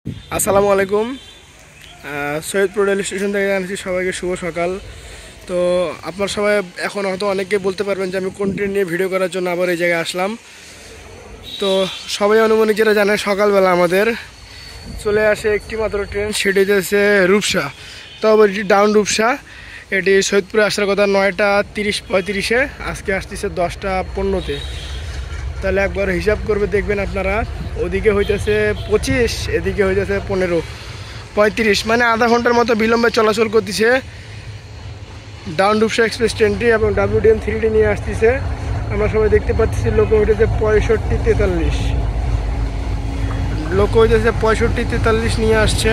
আসসালামু আলাইকুম। Saidpur rail station থেকে জানাচ্ছি সবাইকে শুভ সকাল। তো আপনার সবাই এখন হয়তো অনেকেই বলতে পারবেন যে আমি কোন ট্রেন নিয়ে ভিডিও করার জন্য আবার এই জায়গায় আসলাম। তো সবাই অনুমানিক যেটা জানে, সকালবেলা আমাদের চলে আসে একটি মাত্র ট্রেন, সেটি হচ্ছে রূপসা। তবে এটি ডাউন রূপসা। এটি সৈয়দপুরে আসার কথা 9টা 30-35-এ, আজকে আসতেছে 10টা 15-তে। তাহলে একবার হিসাব করবে দেখবেন আপনারা, ওদিকে হইতেছে 25, এদিকে হইতেছে 15:35, মানে আধা ঘন্টার মতো বিলম্বে চলাচল করতেছে ডাউন রূপসা এক্সপ্রেস ট্রেনটি। এবং WDM 3D নিয়ে আসতেছে, আমরা সবাই দেখতে পাচ্ছি। লোকো হইতেছে 65-43, লোকো হইতেছে 65-43 নিয়ে আসছে।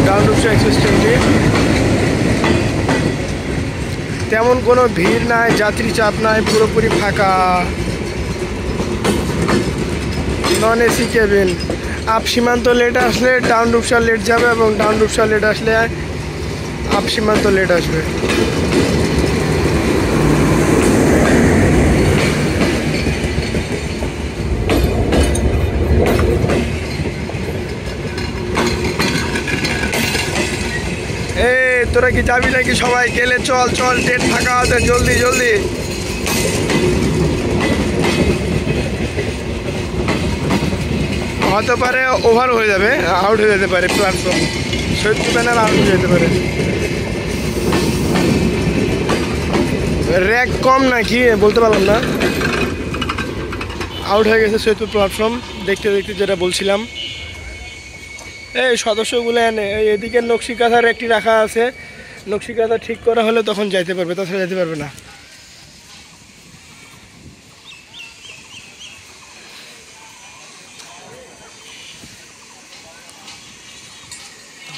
ডাউন রূপসা এক্সপ্রেস ট্রেনটি তেমন কোনো ভিড় নাই, যাত্রী চাপ নাই, পুরোপুরি ফাঁকা। Non AC cabin. আপ সীমান্ত লেট আসলে ডাউন রূপসা লেট যাবে, এবং ডাউন রূপসা লেট আসলে আপ সীমান্ত লেট আসবে। এই তোরা কি যাবি নাকি? সবাই গেলে চল চল, ট্রেন ফাঁকা আছে, জলদি জলদি। হতে পারে ওভার হয়ে যাবে, আউট হয়ে যেতে পারে প্ল্যাটফর্ম, সৈয়দপুর প্যানেল আউট হয়ে যেতে পারে। র্যাক কম নাকি বলতে পারলাম না। আউট হয়ে গেছে সৈয়দপুর প্ল্যাটফর্ম, দেখতে দেখতে যেটা বলছিলাম। এই সদস্যগুলো এনে এদিকে নকশিকাঁথার একটি রাখা আছে, নকশিকাঁথা ঠিক করা হলে তখন যাইতে পারবে, তাছাড়া যেতে পারবে না।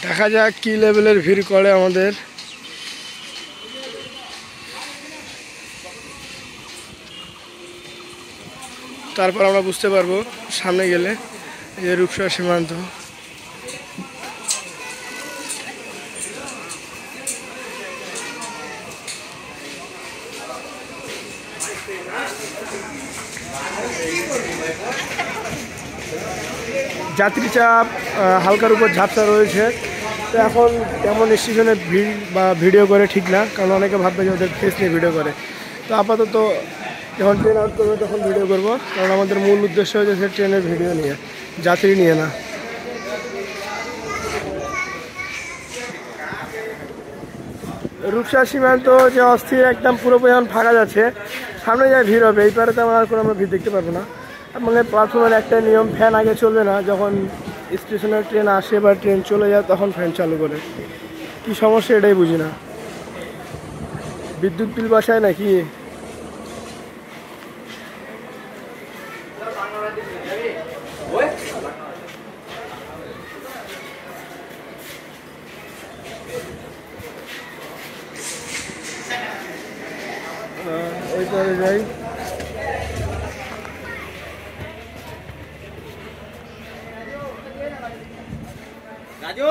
দেখা যাক কি লেভেলের ভিড় করে আমাদের। তারপর আমরা বুঝতে পারবো সামনে গেলে, এই যে রূপসা সীমান্ত। যাত্রী চাপ হালকার উপর ঝাপসা রয়েছে। তো এখন তেমন স্টেশনে ভিড় বা ভিডিও করে ঠিক না, কারণ অনেকে ভাববে যে ওদের ফেস নিয়ে ভিডিও করে। তো আপাতত যখন ট্রেন আউট করবে তখন ভিডিও করব, কারণ আমাদের মূল উদ্দেশ্য হচ্ছে ট্রেনের ভিডিও নিয়ে, যাত্রী নিয়ে না। রূপসা সীমান্ত যে অস্থির, একদম পুরোপুরি এখন ফাঁকা যাচ্ছে। সামনে যায় ভিড় হবে, এই পারে তেমন আর কোনো আমরা ভিড় দেখতে পারবো না। মানে প্ল্যাটফর্মের একটা নিয়ম, ফ্যান আগে চলবে না, যখন স্টেশনের ট্রেন আসে বা ট্রেন চলে যায় তখন ফ্যান চালু করে। কি সমস্যা এটাই বুঝি না, বিদ্যুৎ বিল বাসায় নাকি? ওই পারে যাই। राजू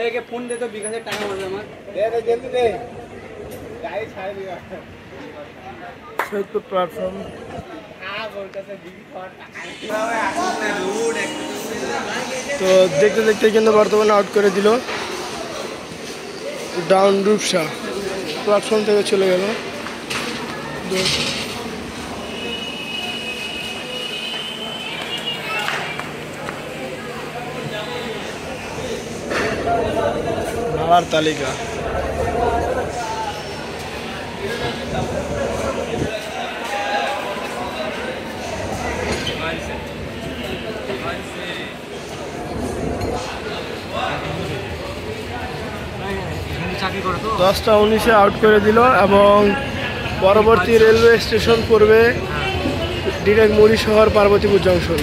एक फोन दे तो बिका से टाइम हो रहा है दे जल्दी दे गाड़ी छाड़ दिया সৈয়দপুর প্ল্যাটফর্ম। हां बोलता से बिगी थोड़ा टाइम रोड তো দেখতে দেখতে কিন্তু বর্তমানে আউট করে দিল, ডাউন রূপসা প্ল্যাটফর্ম থেকে চলে গেল। ভাড়ার তালিকা। চাকরি করে তো 10টা 19-এ আউট করে দিল, এবং পরবর্তী রেলওয়ে স্টেশন পড়বে ডিরেক্ট মুড়ি শহর পার্বতীপুর জংশন।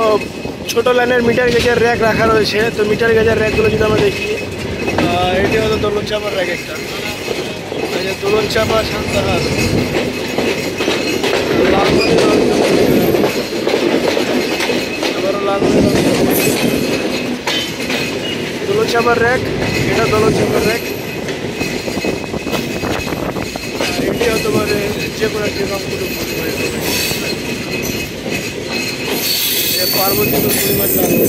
ও ছোট লাইনের মিটার গেজের র্যাক রাখা রয়েছে। তো মিটার গেজের র্যাকগুলো যদি আমরা দেখি, এটি হলো দোলন চাপার র্যাক একটা। এই যে দোলন চাপা সান্তাহার দোলন চাপার র্যাক, এটা দোলন চাপার র্যাক। এটি হতে পারে যে কোনো একটি রংপুরে পার্বতীপুর পরিমাণ লাগবে।